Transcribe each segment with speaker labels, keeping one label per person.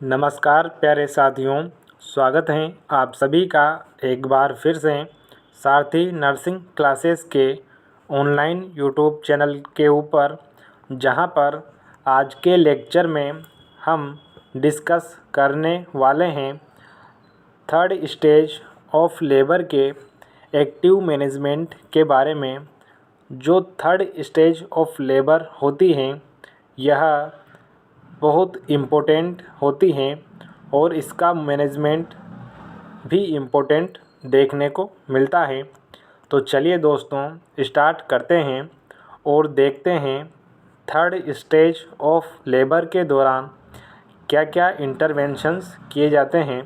Speaker 1: नमस्कार प्यारे साथियों, स्वागत है आप सभी का एक बार फिर से सारथी नर्सिंग क्लासेस के ऑनलाइन यूट्यूब चैनल के ऊपर, जहां पर आज के लेक्चर में हम डिस्कस करने वाले हैं थर्ड स्टेज ऑफ लेबर के एक्टिव मैनेजमेंट के बारे में। जो थर्ड स्टेज ऑफ लेबर होती हैं यह बहुत इम्पोर्टेंट होती हैं और इसका मैनेजमेंट भी इम्पोर्टेंट देखने को मिलता है। तो चलिए दोस्तों, स्टार्ट करते हैं और देखते हैं थर्ड स्टेज ऑफ लेबर के दौरान क्या क्या इंटरवेंशंस किए जाते हैं।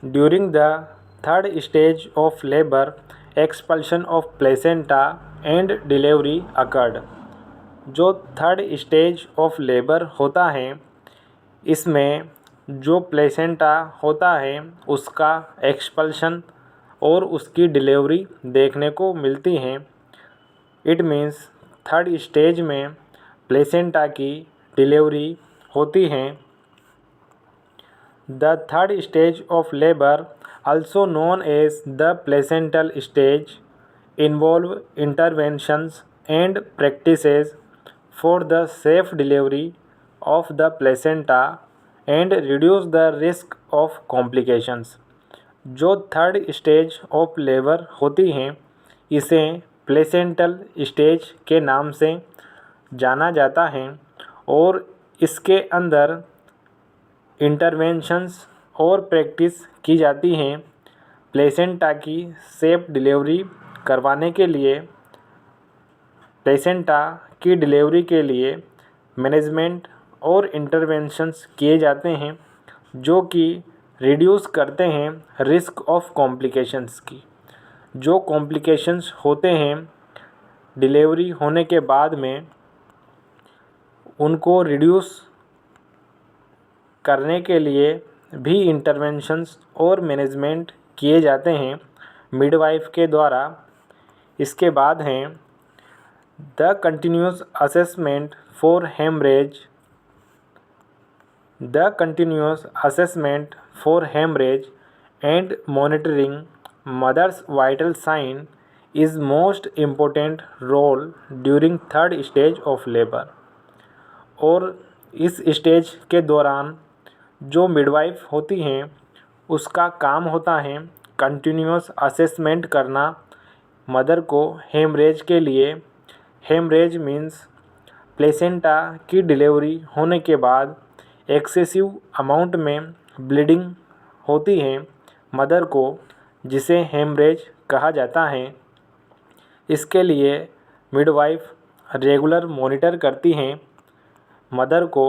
Speaker 1: During the third stage of labour, expulsion of placenta and delivery occurred. जो थर्ड स्टेज ऑफ लेबर होता है, इसमें जो प्लेसेंटा होता है उसका एक्सपल्शन और उसकी डिलीवरी देखने को मिलती है। इट मीन्स थर्ड स्टेज में प्लेसेंटा की डिलीवरी होती है। The third stage of labour, also known as the placental stage, involve interventions and practices for the safe delivery of the placenta and reduce the risk of complications। जो third stage of labour होती हैं इसे placental stage के नाम से जाना जाता है और इसके अंदर इंटरवेंशंस और प्रैक्टिस की जाती हैं प्लेसेंटा की सेफ डिलीवरी करवाने के लिए। प्लेसेंटा की डिलीवरी के लिए मैनेजमेंट और इंटरवेंशंस किए जाते हैं जो कि रिड्यूस करते हैं रिस्क ऑफ कॉम्प्लिकेशंस की। जो कॉम्प्लिकेशंस होते हैं डिलीवरी होने के बाद में, उनको रिड्यूस करने के लिए भी इंटरवेंशंस और मैनेजमेंट किए जाते हैं मिडवाइफ के द्वारा। इसके बाद हैं the continuous assessment for haemorrhage. The continuous assessment for haemorrhage and monitoring mother's vital sign is most important role during third stage of labour. और इस स्टेज के दौरान जो मिडवाइफ होती हैं उसका काम होता है कंटिन्यूस असेसमेंट करना मदर को हेमरेज के लिए। हेमरेज मीन्स प्लेसेंटा की डिलीवरी होने के बाद एक्सेसिव अमाउंट में ब्लीडिंग होती है मदर को, जिसे हेमरेज कहा जाता है। इसके लिए मिडवाइफ रेगुलर मॉनिटर करती हैं मदर को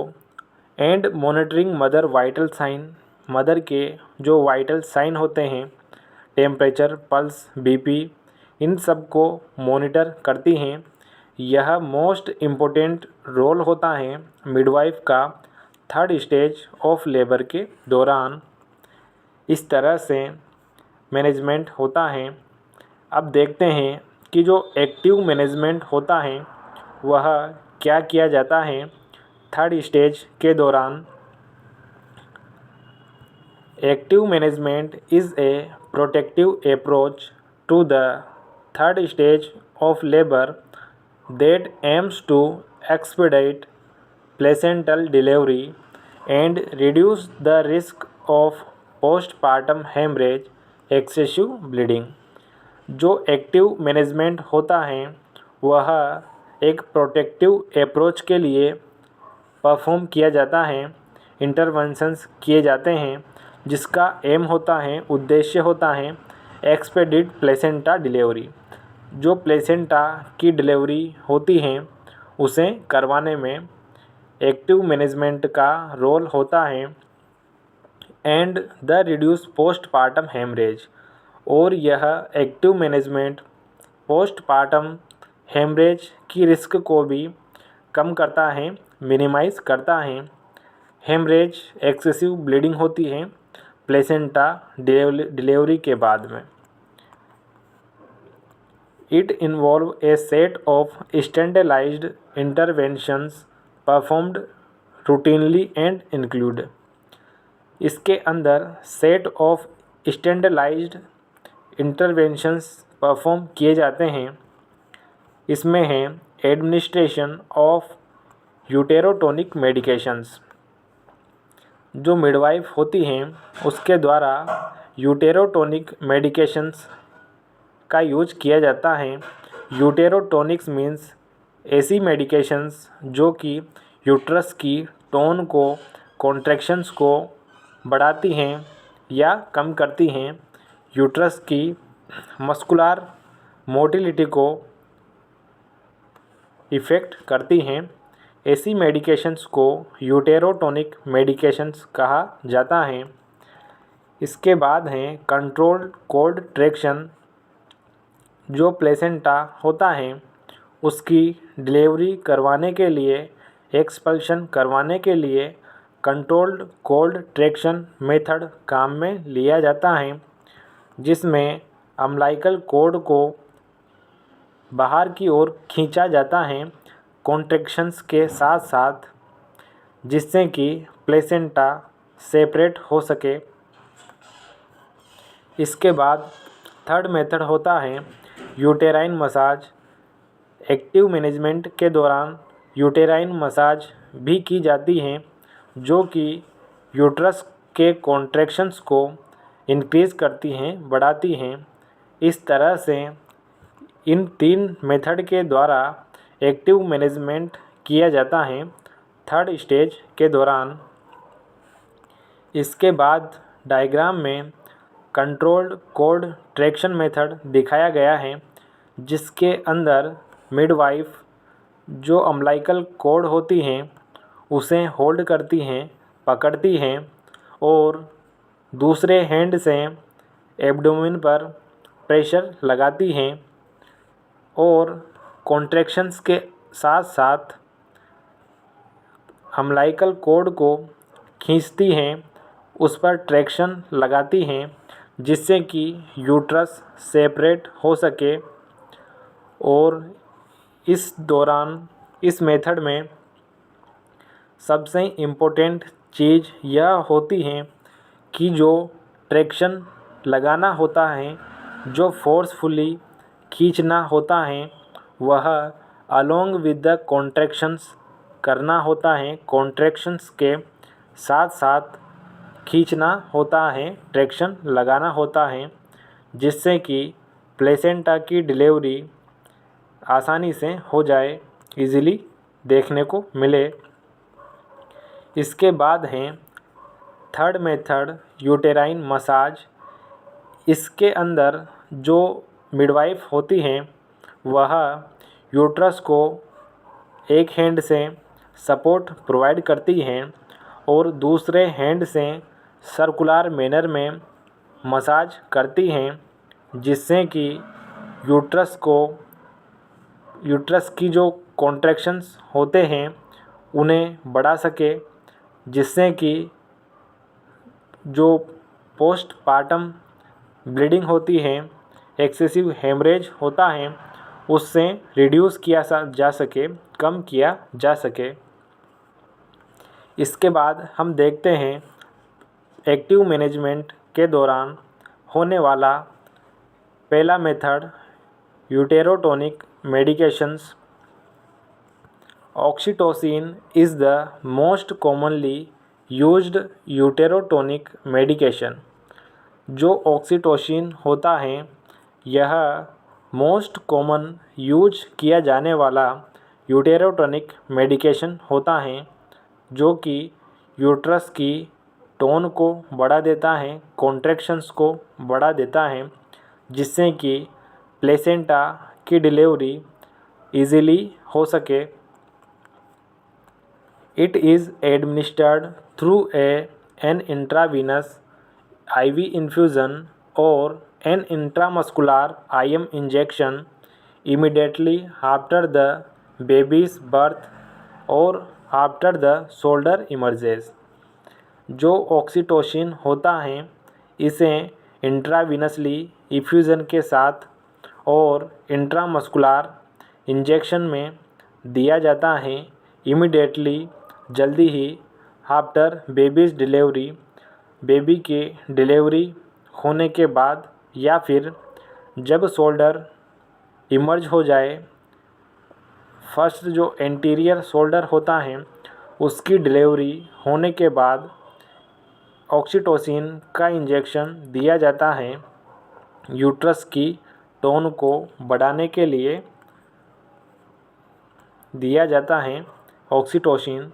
Speaker 1: and monitoring mother vital sign. Mother के जो वाइटल साइन होते हैं, टेम्परेचर, पल्स, बीपी, इन सब को मॉनिटर करती हैं। यह मोस्ट इम्पोर्टेंट रोल होता है मिडवाइफ का थर्ड स्टेज ऑफ लेबर के दौरान। इस तरह से मैनेजमेंट होता है। अब देखते हैं कि जो एक्टिव मैनेजमेंट होता है वह क्या किया जाता है थर्ड स्टेज के दौरान। Active management is a protective approach to the third stage of labour that aims to expedite placental delivery and reduce the risk of postpartum haemorrhage, excessive bleeding. जो एक्टिव मैनेजमेंट होता है वह एक protective approach के लिए perform किया जाता है, इंटरवेंशंस किए जाते हैं, जिसका एम होता है, उद्देश्य होता है एक्सपेडिट प्लेसेंटा डिलीवरी। जो प्लेसेंटा की डिलीवरी होती हैं उसे करवाने में एक्टिव मैनेजमेंट का रोल होता है and the reduce postpartum haemorrhage. और यह एक्टिव मैनेजमेंट पोस्टपार्टम हेमरेज की रिस्क को भी कम करता है, मिनिमाइज़ करता है। हेमरेज एक्सेसिव ब्लीडिंग होती है प्लेसेंटा डिलीवरी के बाद में। It involve a set of standardised interventions performed routinely and include। इसके अंदर set of standardised interventions perform किए जाते हैं। इसमें हैं एडमिनिस्ट्रेशन ऑफ यूटेरोटोनिक मेडिकेशंस। जो मिडवाइफ होती हैं उसके द्वारा यूटेरोटोनिक मेडिकेशंस का यूज किया जाता है। यूटेरोटोनिक्स मीन्स ऐसी मेडिकेशंस जो कि यूट्रस की टोन को, कॉन्ट्रैक्शंस को बढ़ाती हैं या कम करती हैं, यूट्रस की मस्कुलर मोटिलिटी को इफ़ेक्ट करती हैं। ऐसी मेडिकेशंस को यूटेरोटोनिक मेडिकेशंस कहा जाता है। इसके बाद हैं कंट्रोल्ड कोल्ड ट्रैक्शन। जो प्लेसेंटा होता है उसकी डिलीवरी करवाने के लिए, एक्सपल्शन करवाने के लिए कंट्रोल्ड कोल्ड ट्रैक्शन मेथड काम में लिया जाता है, जिसमें अम्बिलिकल कॉर्ड को बाहर की ओर खींचा जाता है कॉन्ट्रैक्शंस के साथ साथ, जिससे कि प्लेसेंटा सेपरेट हो सके। इसके बाद थर्ड मेथड होता है यूटेराइन मसाज। एक्टिव मैनेजमेंट के दौरान यूटेराइन मसाज भी की जाती हैं, जो कि यूट्रस के कॉन्ट्रैक्शंस को इंक्रीज़ करती हैं, बढ़ाती हैं। इस तरह से इन 3 मेथड के द्वारा एक्टिव मैनेजमेंट किया जाता है थर्ड स्टेज के दौरान। इसके बाद डायग्राम में कंट्रोल्ड कोल्ड ट्रैक्शन मेथड दिखाया गया है, जिसके अंदर मिडवाइफ जो अम्बिलिकल कॉर्ड होती हैं उसे होल्ड करती हैं, पकड़ती हैं और दूसरे हैंड से एब्डोमेन पर प्रेशर लगाती हैं और कॉन्ट्रैक्शंस के साथ साथ अम्बिलिकल कॉर्ड को खींचती हैं, उस पर ट्रैक्शन लगाती हैं, जिससे कि यूट्रस सेपरेट हो सके। और इस दौरान इस मेथड में सबसे इम्पोर्टेंट चीज़ यह होती है कि जो ट्रैक्शन लगाना होता है, जो फोर्सफुली खींचना होता है, वह अलोंग विद द कॉन्ट्रैक्शंस करना होता है। कॉन्ट्रैक्शंस के साथ साथ खींचना होता है, ट्रैक्शन लगाना होता है, जिससे कि प्लेसेंटा की डिलीवरी आसानी से हो जाए, इजीली देखने को मिले। इसके बाद हैं थर्ड मेथड यूटेराइन मसाज। इसके अंदर जो मिडवाइफ होती हैं वह यूट्रस को एक हैंड से सपोर्ट प्रोवाइड करती हैं और दूसरे हैंड से सर्कुलर मैनर में मसाज करती हैं, जिससे कि यूट्रस की जो कॉन्ट्रैक्शंस होते हैं उन्हें बढ़ा सके, जिससे कि जो पोस्टपार्टम ब्लीडिंग होती है, एक्सेसिव हेमरेज होता है, उससे रिड्यूस किया जा सके, कम किया जा सके। इसके बाद हम देखते हैं एक्टिव मैनेजमेंट के दौरान होने वाला पहला method uterotonic medications. Oxytocin is the most commonly used uterotonic medication. जो ऑक्सीटोसिन होता है यह मोस्ट कॉमन यूज किया जाने वाला यूटेरोटोनिक मेडिकेशन होता है, जो कि यूट्रस की टोन को बढ़ा देता है, कॉन्ट्रैक्शंस को बढ़ा देता है, जिससे कि प्लेसेंटा की डिलीवरी इजीली हो सके। It is administered through an intravenous IV infusion or an intramuscular IM injection immediately after the baby's birth or after the shoulder emerges। जो ऑक्सीटोसिन होता है इसे इंट्रावीनसली इफ्यूज़न के साथ और इंट्रामस्कुलर इंजेक्शन में दिया जाता है इमीडिएटली जल्दी ही आफ्टर बेबीज डिलीवरी, बेबी के डिलीवरी होने के बाद, या फिर जब शोल्डर इमर्ज हो जाए। फर्स्ट जो एंटीरियर शोल्डर होता है उसकी डिलीवरी होने के बाद ऑक्सीटोसिन का इंजेक्शन दिया जाता है यूट्रस की टोन को बढ़ाने के लिए दिया जाता है oxytocin.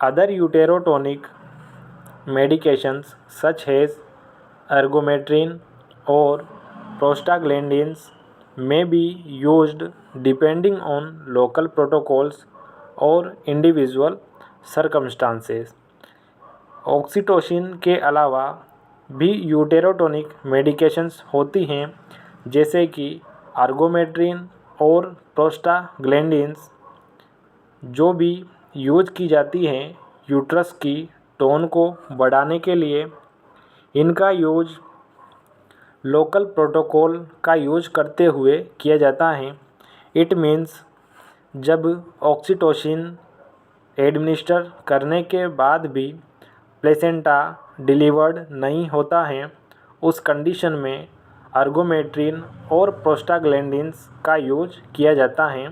Speaker 1: Other uterotonic medications such as ergometrin or prostaglandins may be used depending on local protocols or individual circumstances। Oxytocin के अलावा भी यूटेरोटोनिक मेडिकेशंस होती हैं जैसे कि अर्गोमेट्रिन और प्रोस्टाग्लैंडिन्स, जो भी यूज की जाती हैं यूट्रस की टोन को बढ़ाने के लिए। इनका यूज लोकल प्रोटोकॉल का यूज करते हुए किया जाता है। इट मीन्स जब ऑक्सीटोसिन एडमिनिस्टर करने के बाद भी प्लेसेंटा डिलीवर्ड नहीं होता है, उस कंडीशन में अर्गोमेट्रिन और प्रोस्टाग्लैंडिन्स का यूज किया जाता है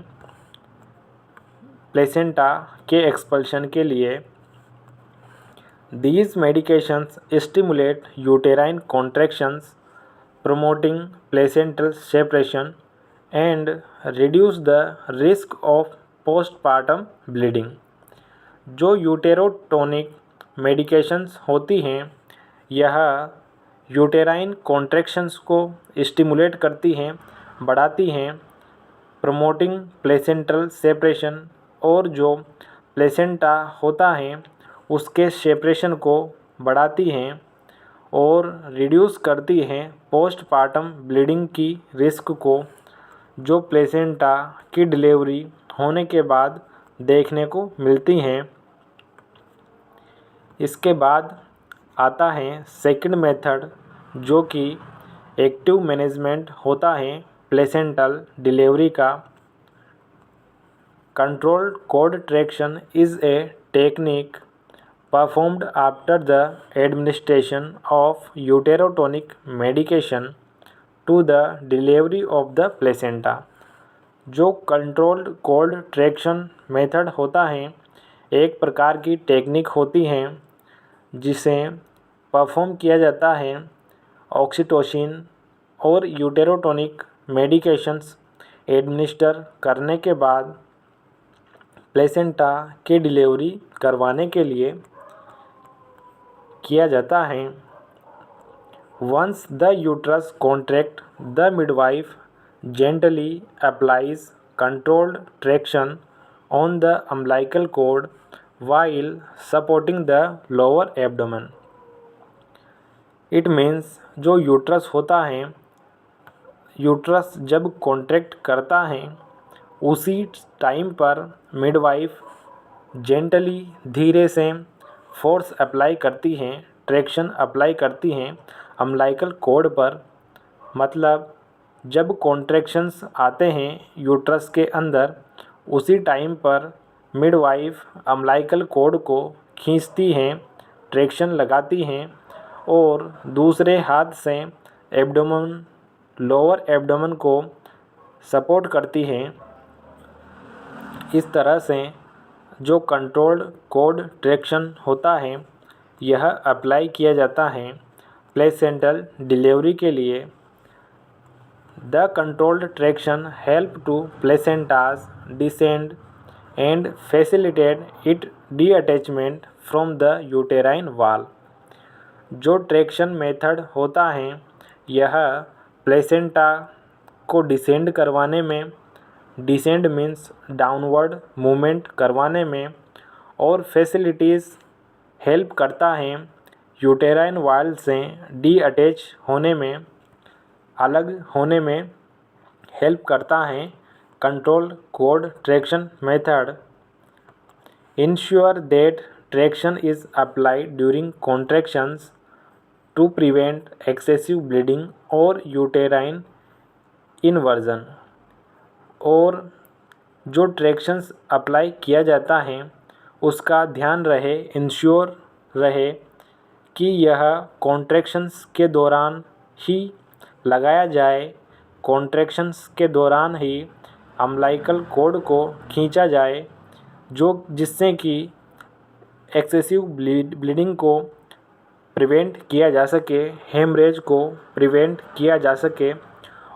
Speaker 1: प्लेसेंटा के एक्सपल्शन के लिए। These medications stimulate uterine contractions, promoting placental separation and reduce the risk of postpartum bleeding। जो यूटेरोटोनिक मेडिकेशंस होती हैं यह यूटेराइन कॉन्ट्रैक्शंस को स्टिमुलेट करती हैं, बढ़ाती हैं, प्रमोटिंग प्लेसेंटल सेपरेशन, और जो प्लेसेंटा होता है उसके सेपरेशन को बढ़ाती हैं और रिड्यूस करती हैं पोस्टपार्टम ब्लीडिंग की रिस्क को, जो प्लेसेंटा की डिलीवरी होने के बाद देखने को मिलती हैं। इसके बाद आता है सेकंड मेथड, जो कि एक्टिव मैनेजमेंट होता है प्लेसेंटल डिलीवरी का। Controlled cord traction is a technique performed after the administration of uterotonic medication to the delivery of the placenta। जो कंट्रोल्ड कोल्ड ट्रैक्शन मेथड होता है एक प्रकार की टेक्निक होती है जिसे परफॉर्म किया जाता है ऑक्सीटोसिन और यूटेरोटोनिक मेडिकेशंस एडमिनिस्टर करने के बाद प्लेसेंटा की डिलीवरी करवाने के लिए किया जाता है। Once the uterus contract, the midwife gently applies controlled traction on the umbilical cord while supporting the lower abdomen. It means जो यूट्रस होता है, यूट्रस जब कॉन्ट्रैक्ट करता है उसी टाइम पर मिडवाइफ जेंटली धीरे से फोर्स अप्लाई करती हैं, ट्रैक्शन अप्लाई करती हैं अम्बिलिकल कॉर्ड पर। मतलब जब कॉन्ट्रैक्शंस आते हैं यूट्रस के अंदर उसी टाइम पर मिडवाइफ अम्बिलिकल कॉर्ड को खींचती हैं, ट्रैक्शन लगाती हैं और दूसरे हाथ से एब्डोमेन, लोअर एब्डोमेन को सपोर्ट करती हैं। इस तरह से जो कंट्रोल्ड कोड ट्रैक्शन होता है यह अप्लाई किया जाता है प्लेसेंटल डिलीवरी के लिए। The controlled traction help to placentas descend and facilitate it detachment from the uterine wall. जो ट्रैक्शन मेथड होता है यह प्लेसेंटा को डिसेंड करवाने में, डिसेंड मीन्स डाउनवर्ड मूवमेंट करवाने में, और फैसिलिटीज़ हेल्प करता है यूटेराइन वॉल से डीअटैच होने में, अलग होने में हेल्प करता है controlled cord traction method. Ensure that traction is applied during contractions to prevent excessive bleeding और यूटेराइन इन्वर्जन। और जो ट्रैक्शंस अप्लाई किया जाता है उसका ध्यान रहे, इंश्योर रहे कि यह कॉन्ट्रैक्शंस के दौरान ही लगाया जाए, कॉन्ट्रैक्शंस के दौरान ही अम्बिलिकल कॉर्ड को खींचा जाए, जो जिससे कि एक्सेसिव ब्लीडिंग को प्रिवेंट किया जा सके, हेमरेज को प्रिवेंट किया जा सके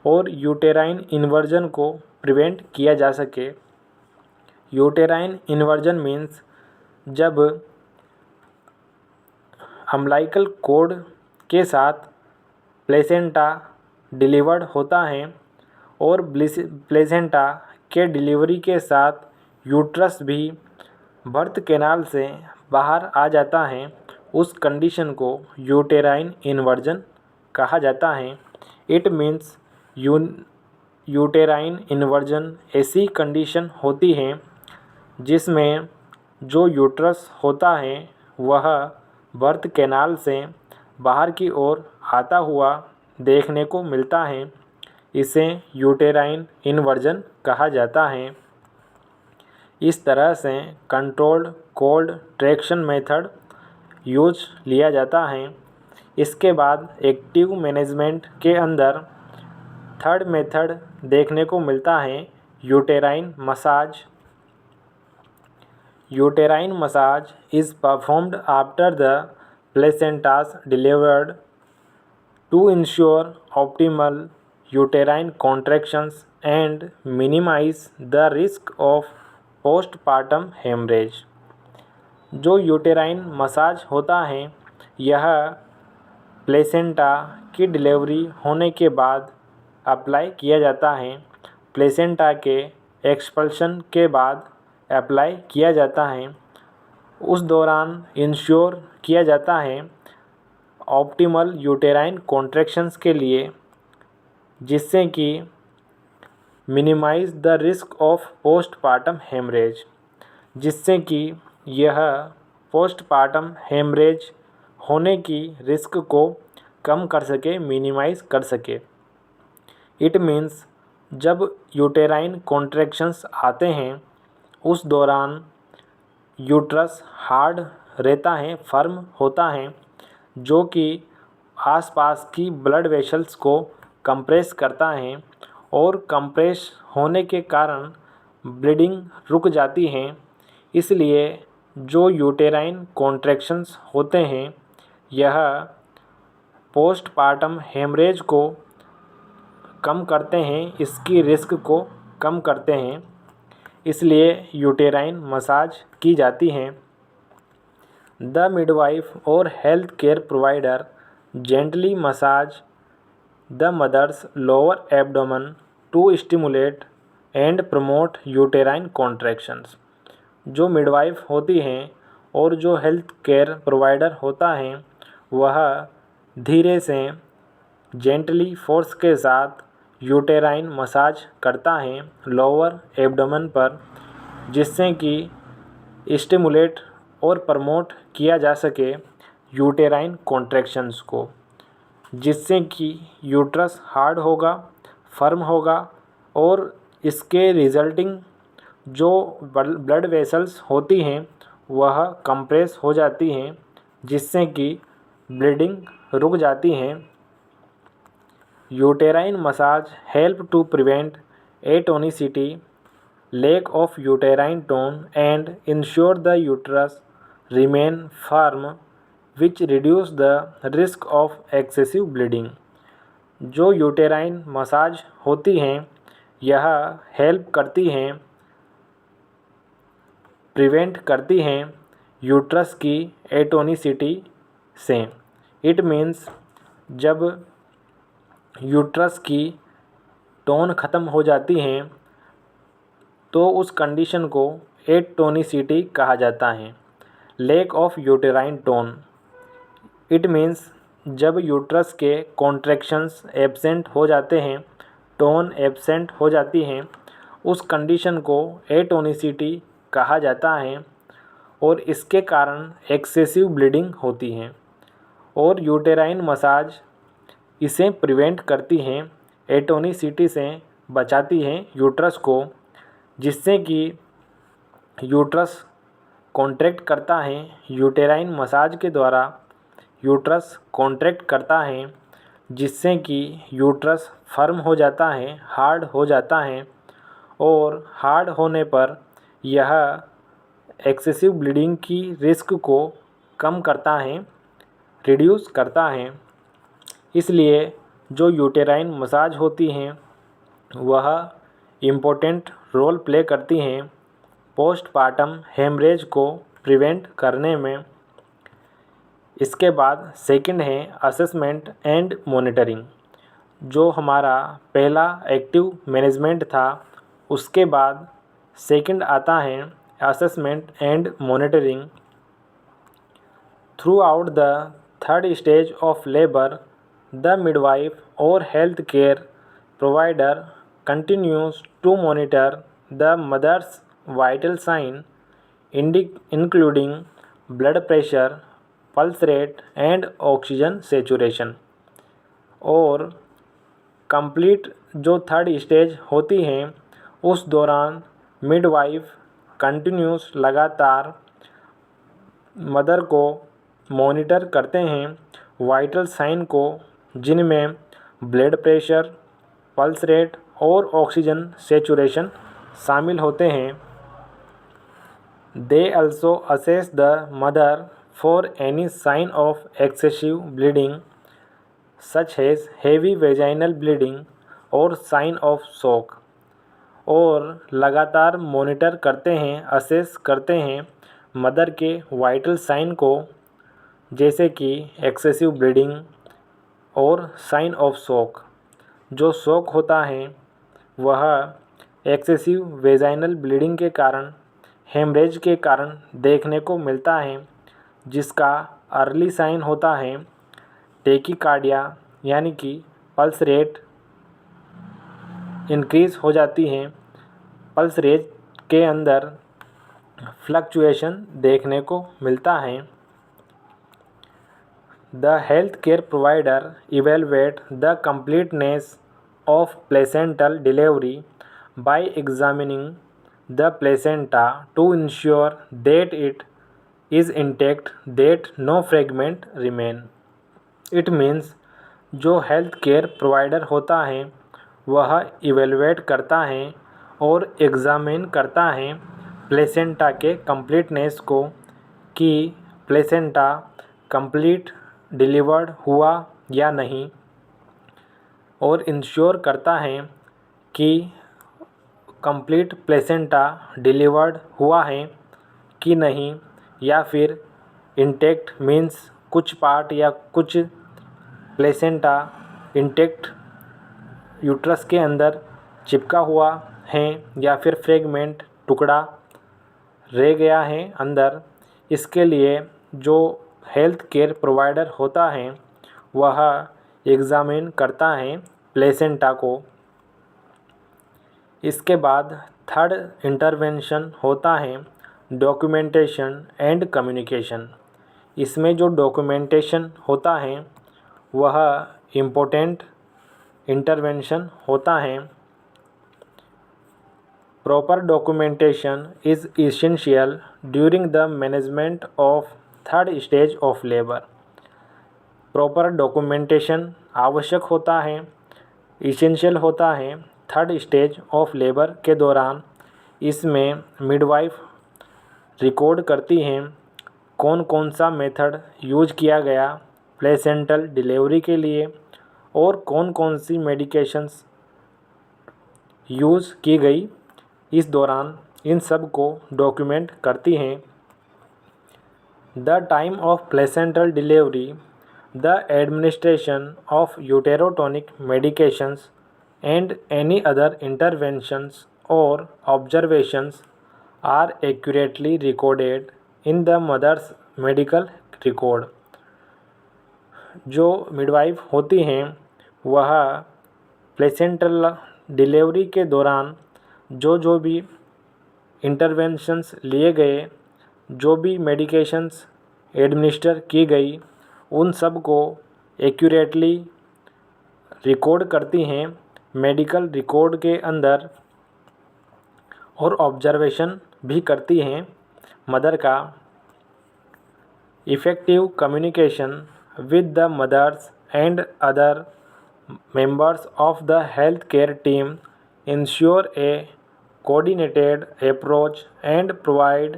Speaker 1: और यूटेराइन इन्वर्जन को प्रिवेंट किया जा सके। यूटेराइन इन्वर्जन मीन्स जब अम्बिलिकल कॉर्ड के साथ प्लेसेंटा डिलीवर्ड होता है और प्लेसेंटा के डिलीवरी के साथ यूट्रस भी बर्थ कैनाल से बाहर आ जाता है, उस कंडीशन को यूटेराइन इन्वर्जन कहा जाता है। इट मीन्स यूटेराइन इन्वर्जन ऐसी कंडीशन होती है जिसमें जो यूट्रस होता है वह बर्थ कैनाल से बाहर की ओर आता हुआ देखने को मिलता है। इसे यूटेराइन इन्वर्जन कहा जाता है। इस तरह से controlled cold traction method use लिया जाता है। इसके बाद एक्टिव मैनेजमेंट के अंदर थर्ड मेथड देखने को मिलता है, uterine massage. Uterine massage is performed after the placentas delivered to ensure optimal uterine contractions and minimize the risk of postpartum hemorrhage। जो यूटेराइन मसाज होता है यह प्लेसेंटा की डिलीवरी होने के बाद अप्लाई किया जाता है। प्लेसेंटा के एक्सपल्शन के बाद अप्लाई किया जाता है। उस दौरान इंश्योर किया जाता है ऑप्टिमल यूटेराइन कॉन्ट्रैक्शंस के लिए, जिससे कि minimise the risk of postpartum haemorrhage, जिससे कि यह पोस्टपार्टम हेमरेज होने की रिस्क को कम कर सके, मिनिमाइज कर सके। इट मीन्स जब यूटेराइन कॉन्ट्रैक्शंस आते हैं उस दौरान यूट्रस हार्ड रहता है, फर्म होता है, जो कि आसपास की ब्लड वेसल्स को कंप्रेस करता है और कंप्रेस होने के कारण ब्लीडिंग रुक जाती है। इसलिए जो यूटेराइन कॉन्ट्रैक्शंस होते हैं यह पोस्टपार्टम हेमरेज को कम करते हैं, इसकी रिस्क को कम करते हैं, इसलिए यूटेराइन मसाज की जाती है। द मिडवाइफ और health care provider gently massage the mother's lower abdomen to stimulate and promote uterine contractions. जो मिडवाइफ होती हैं और जो हेल्थ केयर प्रोवाइडर होता है वह धीरे से जेंटली फोर्स के साथ यूटेराइन मसाज करता है लोअर एब्डोमेन पर, जिससे कि स्टिमुलेट और प्रमोट किया जा सके यूटेराइन कॉन्ट्रैक्शंस को, जिससे कि यूट्रस हार्ड होगा, फर्म होगा और इसके रिजल्टिंग जो ब्लड वेसल्स होती हैं वह कंप्रेस हो जाती हैं, जिससे कि ब्लीडिंग रुक जाती हैं। Uterine massage help to prevent atonicity, lack of uterine tone and ensure the uterus remain firm, which reduce the risk of excessive bleeding। जो यूटेराइन मसाज होती हैं यह हेल्प करती हैं, प्रिवेंट करती हैं यूट्रस की एटोनिसिटी से। इट मीन्स जब यूट्रस की टोन ख़त्म हो जाती हैं तो उस कंडीशन को एटोनिसिटी कहा जाता है। Lack of uterine tone, it means जब यूट्रस के कॉन्ट्रैक्शंस एब्सेंट हो जाते हैं, टोन एब्सेंट हो जाती हैं, उस कंडीशन को एटोनिसिटी कहा जाता है और इसके कारण एक्सेसिव ब्लीडिंग होती है और यूटेराइन मसाज इसे प्रिवेंट करती हैं, एटोनिसिटी से बचाती हैं यूट्रस को, जिससे कि यूट्रस कॉन्ट्रैक्ट करता है, यूटेराइन मसाज के द्वारा यूट्रस कॉन्ट्रैक्ट करता है, जिससे कि यूट्रस फर्म हो जाता है, हार्ड हो जाता है, और हार्ड होने पर यह एक्सेसिव ब्लीडिंग की रिस्क को कम करता है, रिड्यूस करता है। इसलिए जो यूटेराइन मसाज होती हैं वह इम्पोर्टेंट रोल प्ले करती हैं पोस्टपार्टम हेमरेज को प्रिवेंट करने में। इसके बाद सेकंड है असेसमेंट एंड मॉनिटरिंग। जो हमारा पहला एक्टिव मैनेजमेंट था, उसके बाद सेकंड आता है assessment and monitoring. Throughout the third stage of labour, the midwife और health care provider continues to monitor the mother's vital sign, including blood pressure, pulse rate and oxygen saturation। और complete जो third stage होती हैं उस दौरान midwife continuous लगातार mother को monitor करते हैं वाइटल साइन को, जिनमें ब्लड प्रेशर, पल्स रेट और ऑक्सीजन सेचुरेशन शामिल होते हैं। दे also assess the mother for any sign of excessive bleeding such as heavy vaginal bleeding और sign of shock। और लगातार मॉनिटर करते हैं, असेस करते हैं मदर के वाइटल साइन को, जैसे कि एक्सेसिव ब्लीडिंग और साइन ऑफ शॉक। जो शॉक होता है वह एक्सेसिव वेजाइनल ब्लीडिंग के कारण, हेमरेज के कारण देखने को मिलता है, जिसका अर्ली साइन होता है टेकीकार्डिया, यानी कि पल्स रेट इंक्रीज हो जाती है, पल्स रेट के अंदर फ्लक्चुएशन देखने को मिलता है। The health care provider evaluate the completeness of placental delivery by examining the placenta to ensure that it is intact, that no fragment remain। It means जो हेल्थ केयर प्रोवाइडर होता है वह इवेलुएट करता है और एग्ज़ामिन करता है placenta के कंप्लीटनेस को, कि प्लेसेंटा कंप्लीट डिलीवर्ड हुआ या नहीं, और इंश्योर करता है कि कंप्लीट प्लेसेंटा डिलीवर्ड हुआ है कि नहीं, या फिर इंटेक्ट मीन्स कुछ पार्ट या कुछ प्लेसेंटा इंटेक्ट यूट्रस के अंदर चिपका हुआ है, या फिर फ्रेगमेंट टुकड़ा रह गया है अंदर। इसके लिए जो हेल्थ केयर प्रोवाइडर होता है वह एग्ज़ामिन करता है प्लेसेंटा को। इसके बाद थर्ड इंटरवेंशन होता है डॉक्यूमेंटेशन एंड कम्युनिकेशन। इसमें जो डॉक्यूमेंटेशन होता है वह इम्पोर्टेंट इंटरवेंशन होता है। Proper documentation is essential during the management of third stage of labour. Proper documentation आवश्यक होता है, इसेंशियल होता है थर्ड स्टेज ऑफ लेबर के दौरान। इसमें मिडवाइफ रिकॉर्ड करती हैं कौन कौन सा मेथड यूज किया गया प्लेसेंटल डिलीवरी के लिए, और कौन कौन सी मेडिकेशंस यूज़ की गई इस दौरान, इन सब को डॉक्यूमेंट करती हैं। The time of placental delivery, the administration of uterotonic medications and any other interventions or observations are accurately recorded in the mother's medical record। जो मिडवाइफ होती हैं वह प्लेसेंटल डिलीवरी के दौरान जो भी इंटरवेंशंस लिए गए, जो भी मेडिकेशंस एडमिनिस्टर की गई, उन सब को एक्यूरेटली रिकॉर्ड करती हैं मेडिकल रिकॉर्ड के अंदर, और ऑब्जर्वेशन भी करती हैं मदर का effective communication with the mothers and other members of the healthcare team ensure a coordinated approach and provide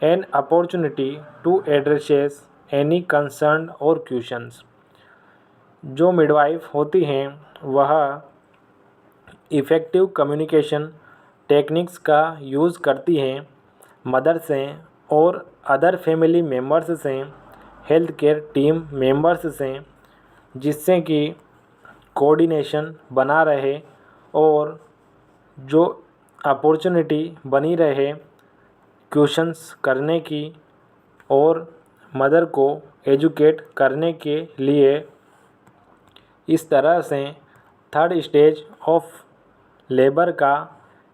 Speaker 1: an opportunity to address any concern or questions। जो मिडवाइफ होती हैं वह इफ़ेक्टिव कम्युनिकेशन टेक्निक्स का use करती हैं mother से और other family members से, हेल्थ केयर टीम मेंबर्स से, जिससे कि कोऑर्डिनेशन बना रहे और जो अपॉर्चुनिटी बनी रहे क्वेश्चंस करने की और मदर को एजुकेट करने के लिए। इस तरह से थर्ड स्टेज ऑफ लेबर का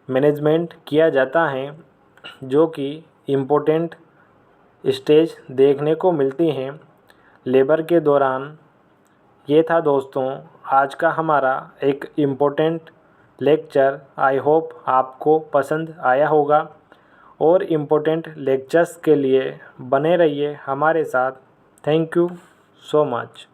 Speaker 1: मैनेजमेंट किया जाता है, जो कि इम्पोर्टेंट स्टेज देखने को मिलती हैं लेबर के दौरान। ये था दोस्तों आज का हमारा एक इम्पोर्टेंट लेक्चर। आई होप आपको पसंद आया होगा और इम्पोर्टेंट लेक्चर्स के लिए बने रहिए हमारे साथ। Thank you so much.